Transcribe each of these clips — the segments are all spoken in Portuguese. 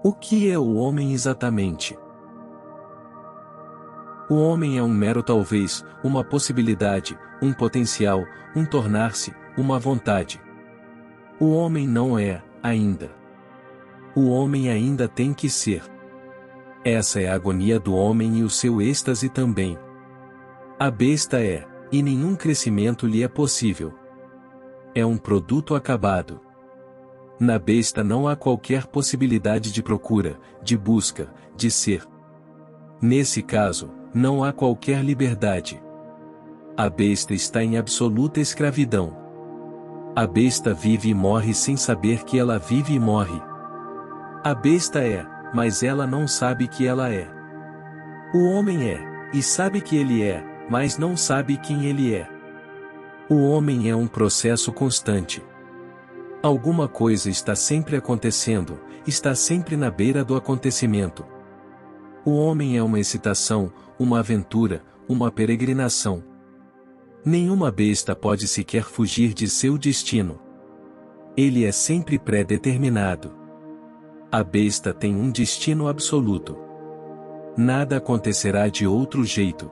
O que é o homem exatamente? O homem é um mero talvez, uma possibilidade, um potencial, um tornar-se, uma vontade. O homem não é, ainda. O homem ainda tem que ser. Essa é a agonia do homem e o seu êxtase também. A besta é, e nenhum crescimento lhe é possível. É um produto acabado. Na besta não há qualquer possibilidade de procura, de busca, de ser. Nesse caso, não há qualquer liberdade. A besta está em absoluta escravidão. A besta vive e morre sem saber que ela vive e morre. A besta é, mas ela não sabe que ela é. O homem é, e sabe que ele é, mas não sabe quem ele é. O homem é um processo constante. Alguma coisa está sempre acontecendo, está sempre na beira do acontecimento. O homem é uma excitação, uma aventura, uma peregrinação. Nenhuma besta pode sequer fugir de seu destino. Ele é sempre pré-determinado. A besta tem um destino absoluto. Nada acontecerá de outro jeito.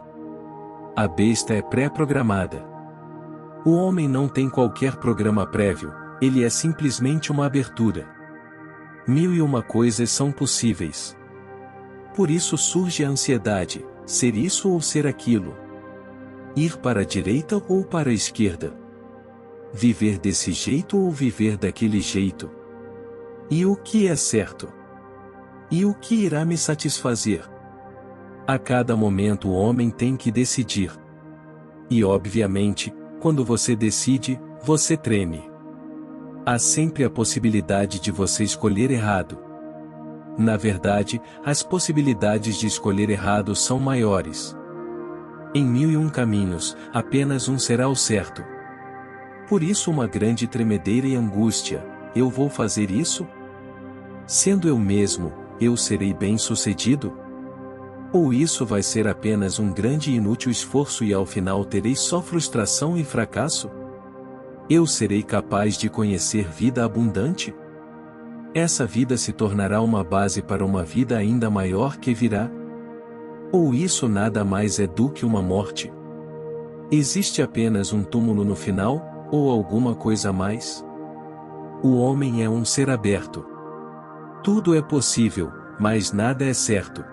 A besta é pré-programada. O homem não tem qualquer programa prévio, ele é simplesmente uma abertura. 1001 coisas são possíveis. Por isso surge a ansiedade, ser isso ou ser aquilo. Ir para a direita ou para a esquerda. Viver desse jeito ou viver daquele jeito. E o que é certo? E o que irá me satisfazer? A cada momento o homem tem que decidir. E obviamente, quando você decide, você treme. Há sempre a possibilidade de você escolher errado. Na verdade, as possibilidades de escolher errado são maiores. Em 1001 caminhos, apenas um será o certo. Por isso uma grande tremedeira e angústia, eu vou fazer isso? Sendo eu mesmo, eu serei bem-sucedido? Ou isso vai ser apenas um grande e inútil esforço e ao final terei só frustração e fracasso? Eu serei capaz de conhecer vida abundante? Essa vida se tornará uma base para uma vida ainda maior que virá? Ou isso nada mais é do que uma morte? Existe apenas um túmulo no final, ou alguma coisa mais? O homem é um ser aberto. Tudo é possível, mas nada é certo.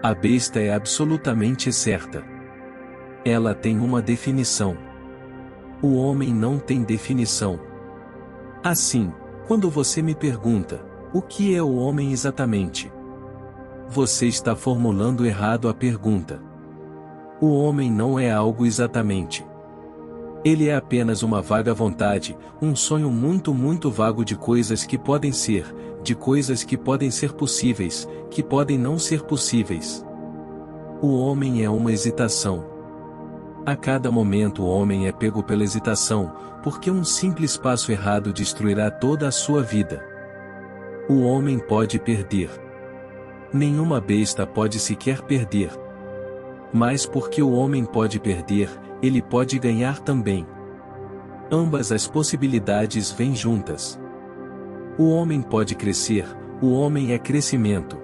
A besta é absolutamente certa. Ela tem uma definição. O homem não tem definição. Assim, quando você me pergunta, o que é o homem exatamente? Você está formulando errado a pergunta. O homem não é algo exatamente. Ele é apenas uma vaga vontade, um sonho muito vago de coisas que podem ser, de coisas que podem ser possíveis, que podem não ser possíveis. O homem é uma hesitação. A cada momento o homem é pego pela hesitação, porque um simples passo errado destruirá toda a sua vida. O homem pode perder. Nenhuma besta pode sequer perder. Mas porque o homem pode perder, ele pode ganhar também. Ambas as possibilidades vêm juntas. O homem pode crescer, o homem é crescimento.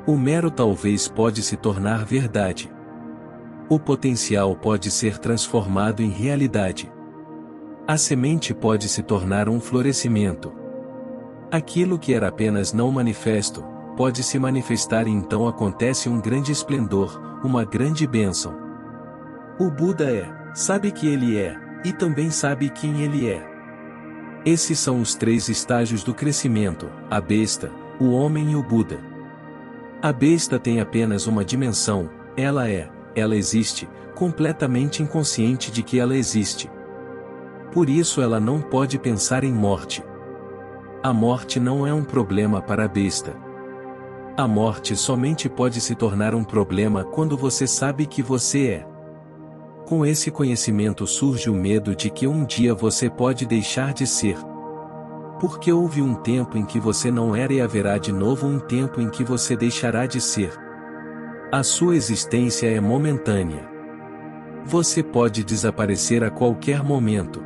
O mero talvez pode se tornar verdade. O potencial pode ser transformado em realidade. A semente pode se tornar um florescimento. Aquilo que era apenas não manifesto, pode se manifestar e então acontece um grande esplendor, uma grande bênção. O Buda sabe que ele é, e também sabe quem ele é. Esses são os 3 estágios do crescimento, a besta, o homem e o Buda. A besta tem apenas uma dimensão, ela existe, completamente inconsciente de que ela existe. Por isso ela não pode pensar em morte. A morte não é um problema para a besta. A morte somente pode se tornar um problema quando você sabe que você é. Com esse conhecimento surge o medo de que um dia você pode deixar de ser. Porque houve um tempo em que você não era e haverá de novo um tempo em que você deixará de ser. A sua existência é momentânea. Você pode desaparecer a qualquer momento.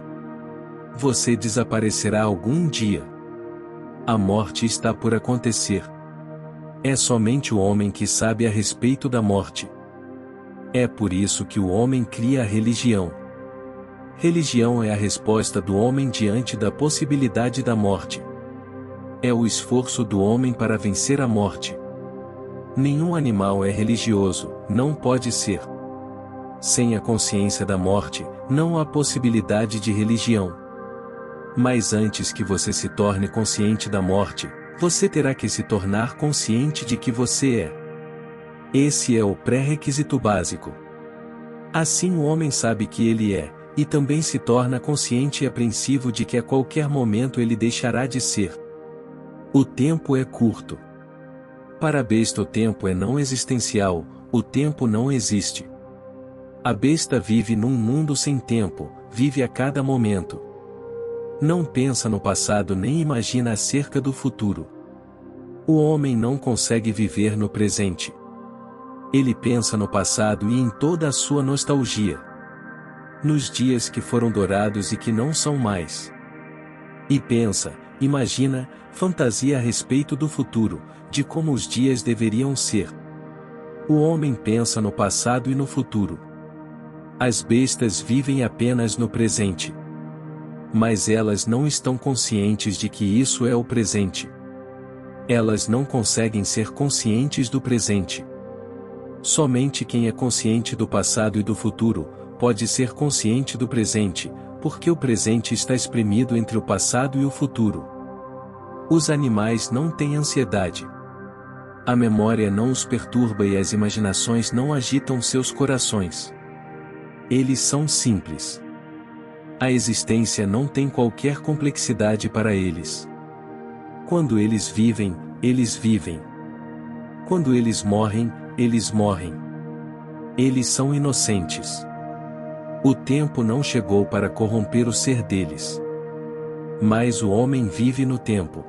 Você desaparecerá algum dia. A morte está por acontecer. É somente o homem que sabe a respeito da morte. É por isso que o homem cria a religião. Religião é a resposta do homem diante da possibilidade da morte. É o esforço do homem para vencer a morte. Nenhum animal é religioso, não pode ser. Sem a consciência da morte, não há possibilidade de religião. Mas antes que você se torne consciente da morte, você terá que se tornar consciente de que você é. Esse é o pré-requisito básico. Assim o homem sabe que ele é, e também se torna consciente e apreensivo de que a qualquer momento ele deixará de ser. O tempo é curto. Para a besta o tempo é não existencial, o tempo não existe. A besta vive num mundo sem tempo, vive a cada momento. Não pensa no passado nem imagina acerca do futuro. O homem não consegue viver no presente. Ele pensa no passado e em toda a sua nostalgia. Nos dias que foram dourados e que não são mais. E pensa, imagina, fantasia a respeito do futuro, de como os dias deveriam ser. O homem pensa no passado e no futuro. As bestas vivem apenas no presente. Mas elas não estão conscientes de que isso é o presente. Elas não conseguem ser conscientes do presente. Somente quem é consciente do passado e do futuro, pode ser consciente do presente, porque o presente está espremido entre o passado e o futuro. Os animais não têm ansiedade. A memória não os perturba e as imaginações não agitam seus corações. Eles são simples. A existência não tem qualquer complexidade para eles. Quando eles vivem, eles vivem. Quando eles morrem, eles morrem. Eles são inocentes. O tempo não chegou para corromper o ser deles. Mas o homem vive no tempo.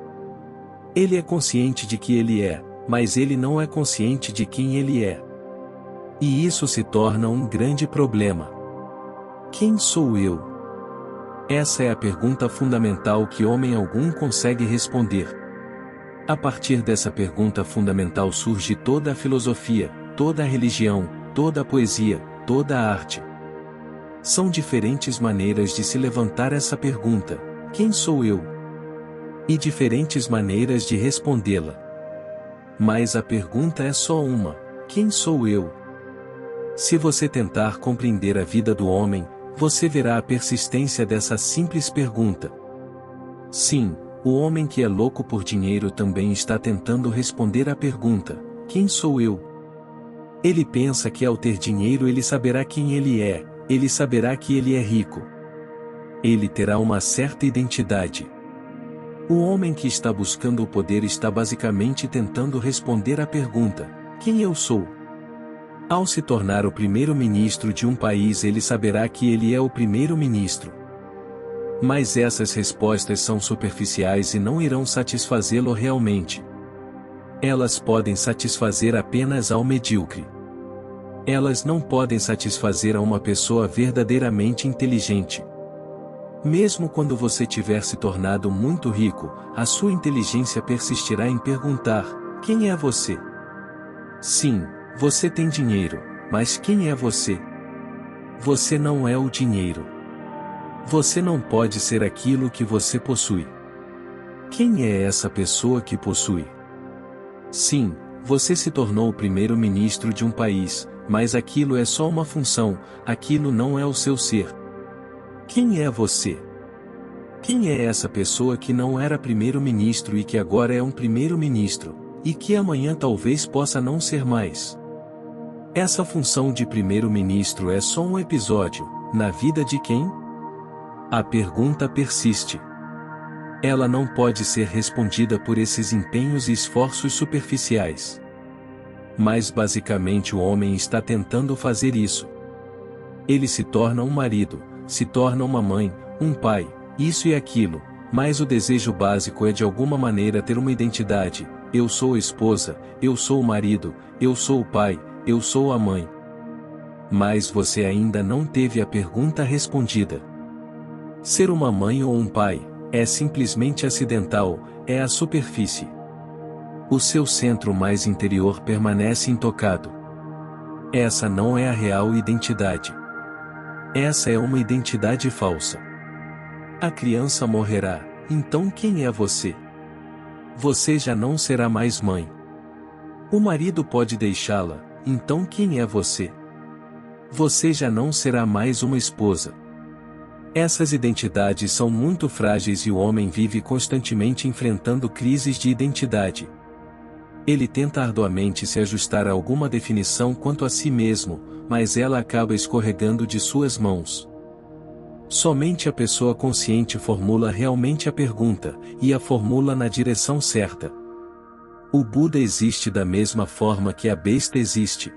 Ele é consciente de que ele é, mas ele não é consciente de quem ele é. E isso se torna um grande problema. Quem sou eu? Essa é a pergunta fundamental que homem algum consegue responder. A partir dessa pergunta fundamental surge toda a filosofia, toda a religião, toda a poesia, toda a arte. São diferentes maneiras de se levantar essa pergunta: quem sou eu? E diferentes maneiras de respondê-la. Mas a pergunta é só uma: quem sou eu? Se você tentar compreender a vida do homem, você verá a persistência dessa simples pergunta. Sim, o homem que é louco por dinheiro também está tentando responder à pergunta: quem sou eu? Ele pensa que ao ter dinheiro ele saberá quem ele é, ele saberá que ele é rico. Ele terá uma certa identidade. O homem que está buscando o poder está basicamente tentando responder à pergunta: quem eu sou? Ao se tornar o primeiro-ministro de um país, ele saberá que ele é o primeiro-ministro. Mas essas respostas são superficiais e não irão satisfazê-lo realmente. Elas podem satisfazer apenas ao medíocre. Elas não podem satisfazer a uma pessoa verdadeiramente inteligente. Mesmo quando você tiver se tornado muito rico, a sua inteligência persistirá em perguntar: quem é você? Sim, você tem dinheiro, mas quem é você? Você não é o dinheiro. Você não pode ser aquilo que você possui. Quem é essa pessoa que possui? Sim, você se tornou o primeiro-ministro de um país, mas aquilo é só uma função, aquilo não é o seu ser. Quem é você? Quem é essa pessoa que não era primeiro-ministro e que agora é um primeiro-ministro, e que amanhã talvez possa não ser mais? Essa função de primeiro-ministro é só um episódio, na vida de quem? A pergunta persiste. Ela não pode ser respondida por esses empenhos e esforços superficiais. Mas basicamente o homem está tentando fazer isso. Ele se torna um marido, se torna uma mãe, um pai, isso e aquilo, mas o desejo básico é de alguma maneira ter uma identidade: eu sou a esposa, eu sou o marido, eu sou o pai, eu sou a mãe. Mas você ainda não teve a pergunta respondida. Ser uma mãe ou um pai, É simplesmente acidental, é a superfície. O seu centro mais interior permanece intocado. Essa não é a real identidade. Essa é uma identidade falsa. A criança morrerá, então quem é você? Você já não será mais mãe. O marido pode deixá-la, então quem é você? Você já não será mais uma esposa. Essas identidades são muito frágeis e o homem vive constantemente enfrentando crises de identidade. Ele tenta arduamente se ajustar a alguma definição quanto a si mesmo, mas ela acaba escorregando de suas mãos. Somente a pessoa consciente formula realmente a pergunta, e a formula na direção certa. O Buda existe da mesma forma que a besta existe.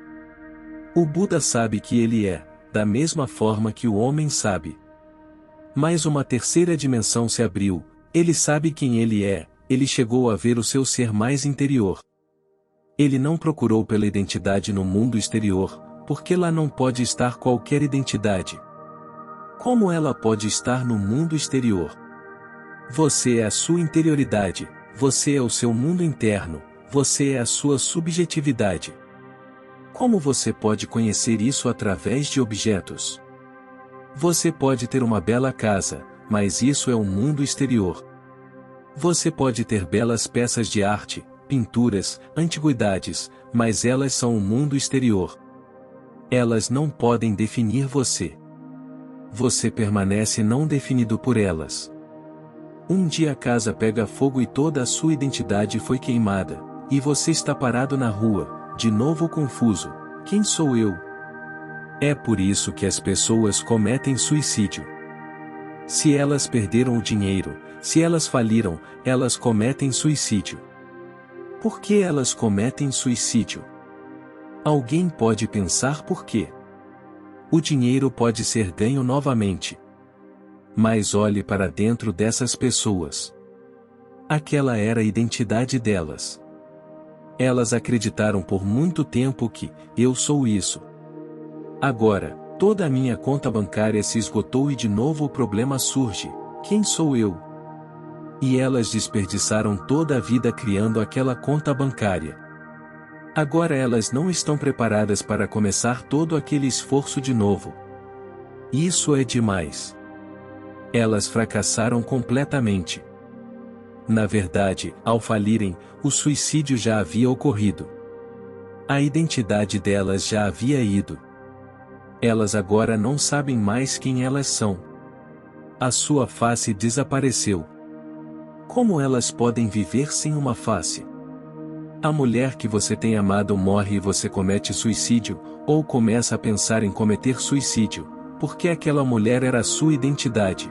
O Buda sabe que ele é, da mesma forma que o homem sabe. Mas uma terceira dimensão se abriu, ele sabe quem ele é, ele chegou a ver o seu ser mais interior. Ele não procurou pela identidade no mundo exterior, porque lá não pode estar qualquer identidade. Como ela pode estar no mundo exterior? Você é a sua interioridade, você é o seu mundo interno, você é a sua subjetividade. Como você pode conhecer isso através de objetos? Você pode ter uma bela casa, mas isso é o mundo exterior. Você pode ter belas peças de arte, pinturas, antiguidades, mas elas são o mundo exterior. Elas não podem definir você. Você permanece não definido por elas. Um dia a casa pega fogo e toda a sua identidade foi queimada, e você está parado na rua, de novo confuso. Quem sou eu? É por isso que as pessoas cometem suicídio. Se elas perderam o dinheiro, se elas faliram, elas cometem suicídio. Por que elas cometem suicídio? Alguém pode pensar por quê? O dinheiro pode ser ganho novamente. Mas olhe para dentro dessas pessoas. Aquela era a identidade delas. Elas acreditaram por muito tempo que, eu sou isso. Agora, toda a minha conta bancária se esgotou e de novo o problema surge: quem sou eu? E elas desperdiçaram toda a vida criando aquela conta bancária. Agora elas não estão preparadas para começar todo aquele esforço de novo. Isso é demais. Elas fracassaram completamente. Na verdade, ao falirem, o suicídio já havia ocorrido. A identidade delas já havia ido. Elas agora não sabem mais quem elas são. A sua face desapareceu. Como elas podem viver sem uma face? A mulher que você tem amado morre e você comete suicídio, ou começa a pensar em cometer suicídio, porque aquela mulher era a sua identidade.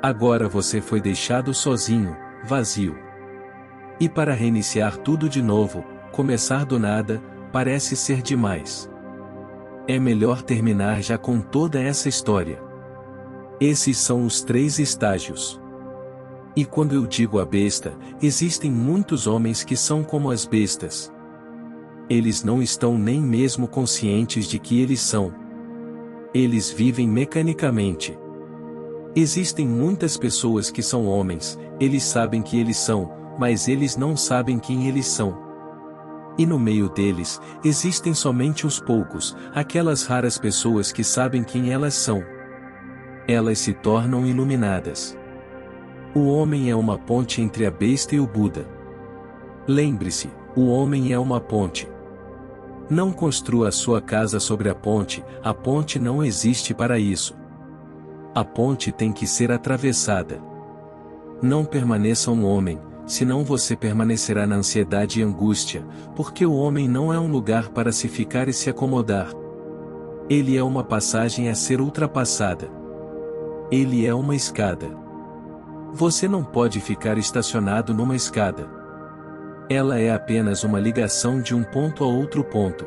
Agora você foi deixado sozinho, vazio. E para reiniciar tudo de novo, começar do nada, parece ser demais. É melhor terminar já com toda essa história. Esses são os 3 estágios. E quando eu digo a besta, existem muitos homens que são como as bestas. Eles não estão nem mesmo conscientes de que eles são. Eles vivem mecanicamente. Existem muitas pessoas que são homens, eles sabem que eles são, mas eles não sabem quem eles são. E no meio deles, existem somente os poucos, aquelas raras pessoas que sabem quem elas são. Elas se tornam iluminadas. O homem é uma ponte entre a besta e o Buda. Lembre-se, o homem é uma ponte. Não construa a sua casa sobre a ponte não existe para isso. A ponte tem que ser atravessada. Não permaneça um homem, senão você permanecerá na ansiedade e angústia, porque o homem não é um lugar para se ficar e se acomodar. Ele é uma passagem a ser ultrapassada. Ele é uma escada. Você não pode ficar estacionado numa escada. Ela é apenas uma ligação de um ponto a outro ponto.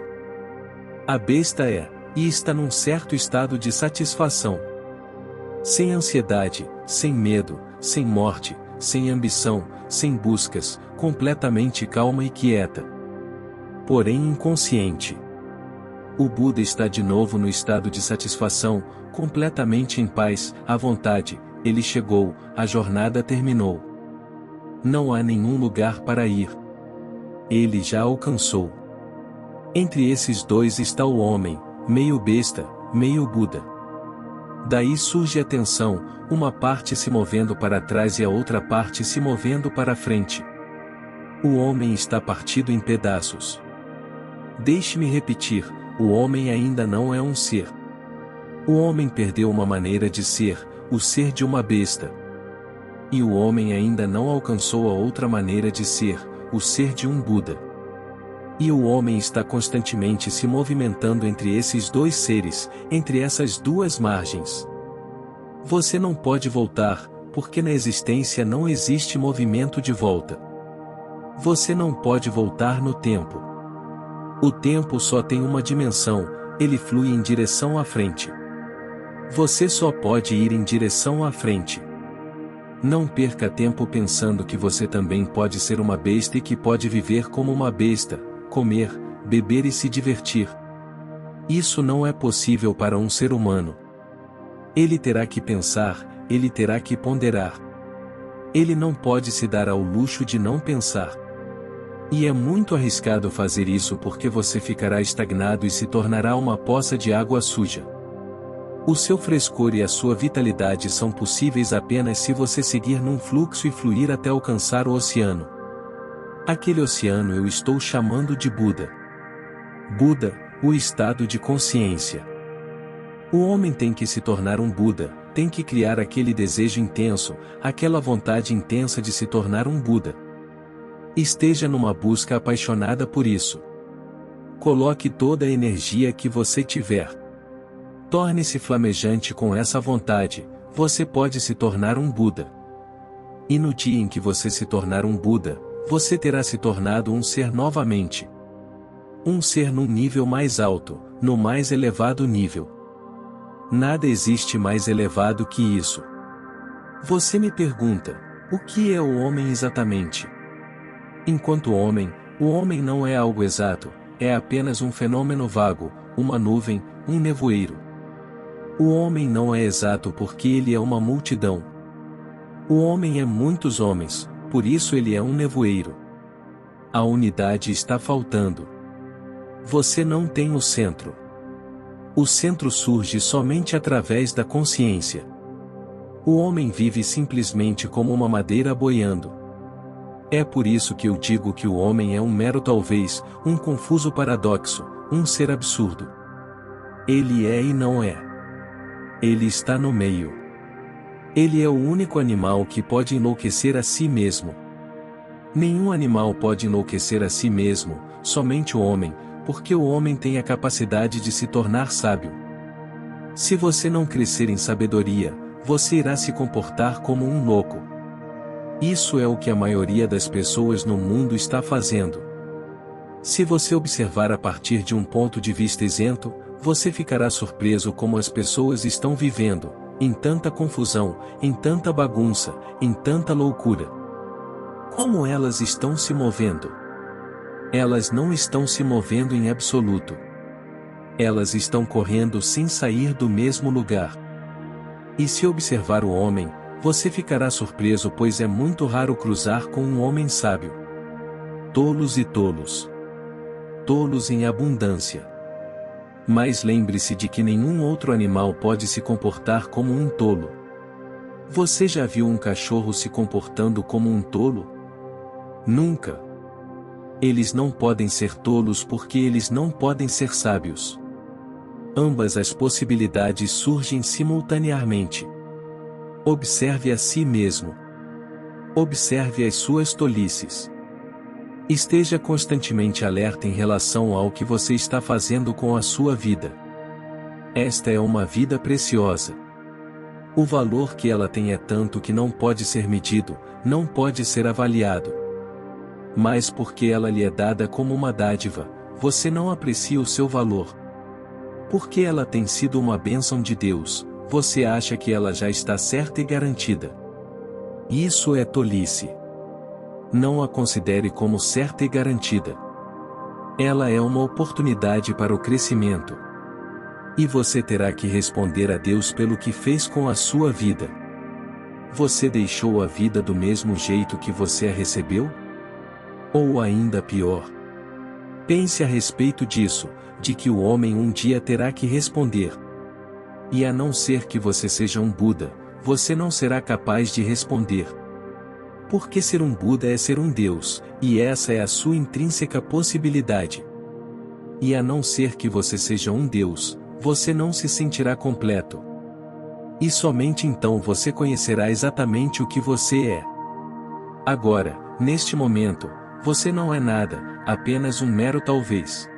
A besta é, e está num certo estado de satisfação. Sem ansiedade, sem medo, sem morte, sem ambição, sem buscas, completamente calma e quieta. Porém inconsciente. O Buda está de novo no estado de satisfação, completamente em paz, à vontade, ele chegou, a jornada terminou. Não há nenhum lugar para ir. Ele já alcançou. Entre esses dois está o homem, meio besta, meio Buda. Daí surge a tensão, uma parte se movendo para trás e a outra parte se movendo para frente. O homem está partido em pedaços. Deixe-me repetir, o homem ainda não é um ser. O homem perdeu uma maneira de ser, o ser de uma besta. E o homem ainda não alcançou a outra maneira de ser, o ser de um Buda. E o homem está constantemente se movimentando entre esses dois seres, entre essas duas margens. Você não pode voltar, porque na existência não existe movimento de volta. Você não pode voltar no tempo. O tempo só tem uma dimensão, ele flui em direção à frente. Você só pode ir em direção à frente. Não perca tempo pensando que você também pode ser uma besta e que pode viver como uma besta, comer, beber e se divertir. Isso não é possível para um ser humano. Ele terá que pensar, ele terá que ponderar. Ele não pode se dar ao luxo de não pensar. E é muito arriscado fazer isso porque você ficará estagnado e se tornará uma poça de água suja. O seu frescor e a sua vitalidade são possíveis apenas se você seguir num fluxo e fluir até alcançar o oceano. Aquele oceano eu estou chamando de Buda. Buda, o estado de consciência. O homem tem que se tornar um Buda, tem que criar aquele desejo intenso, aquela vontade intensa de se tornar um Buda. Esteja numa busca apaixonada por isso. Coloque toda a energia que você tiver. Torne-se flamejante com essa vontade, você pode se tornar um Buda. E no dia em que você se tornar um Buda, você terá se tornado um ser novamente. Um ser num nível mais alto, no mais elevado nível. Nada existe mais elevado que isso. Você me pergunta, o que é o homem exatamente? Enquanto homem, o homem não é algo exato, é apenas um fenômeno vago, uma nuvem, um nevoeiro. O homem não é exato porque ele é uma multidão. O homem é muitos homens, por isso ele é um nevoeiro. A unidade está faltando. Você não tem o centro. O centro surge somente através da consciência. O homem vive simplesmente como uma madeira boiando. É por isso que eu digo que o homem é um mero talvez, um confuso paradoxo, um ser absurdo. Ele é e não é. Ele está no meio. Ele é o único animal que pode enlouquecer a si mesmo. Nenhum animal pode enlouquecer a si mesmo, somente o homem, porque o homem tem a capacidade de se tornar sábio. Se você não crescer em sabedoria, você irá se comportar como um louco. Isso é o que a maioria das pessoas no mundo está fazendo. Se você observar a partir de um ponto de vista isento, você ficará surpreso como as pessoas estão vivendo, em tanta confusão, em tanta bagunça, em tanta loucura. Como elas estão se movendo? Elas não estão se movendo em absoluto. Elas estão correndo sem sair do mesmo lugar. E se observar o homem, você ficará surpreso pois é muito raro cruzar com um homem sábio. Tolos e tolos. Tolos em abundância. Mas lembre-se de que nenhum outro animal pode se comportar como um tolo. Você já viu um cachorro se comportando como um tolo? Nunca. Eles não podem ser tolos porque eles não podem ser sábios. Ambas as possibilidades surgem simultaneamente. Observe a si mesmo. Observe as suas tolices. Esteja constantemente alerta em relação ao que você está fazendo com a sua vida. Esta é uma vida preciosa. O valor que ela tem é tanto que não pode ser medido, não pode ser avaliado. Mas porque ela lhe é dada como uma dádiva, você não aprecia o seu valor. Porque ela tem sido uma bênção de Deus, você acha que ela já está certa e garantida. Isso é tolice. Não a considere como certa e garantida. Ela é uma oportunidade para o crescimento. E você terá que responder a Deus pelo que fez com a sua vida. Você deixou a vida do mesmo jeito que você a recebeu? Ou ainda pior? Pense a respeito disso, de que o homem um dia terá que responder. E a não ser que você seja um Buda, você não será capaz de responder. Porque ser um Buda é ser um Deus, e essa é a sua intrínseca possibilidade. E a não ser que você seja um Deus, você não se sentirá completo. E somente então você conhecerá exatamente o que você é. Agora, neste momento, você não é nada, apenas um mero talvez.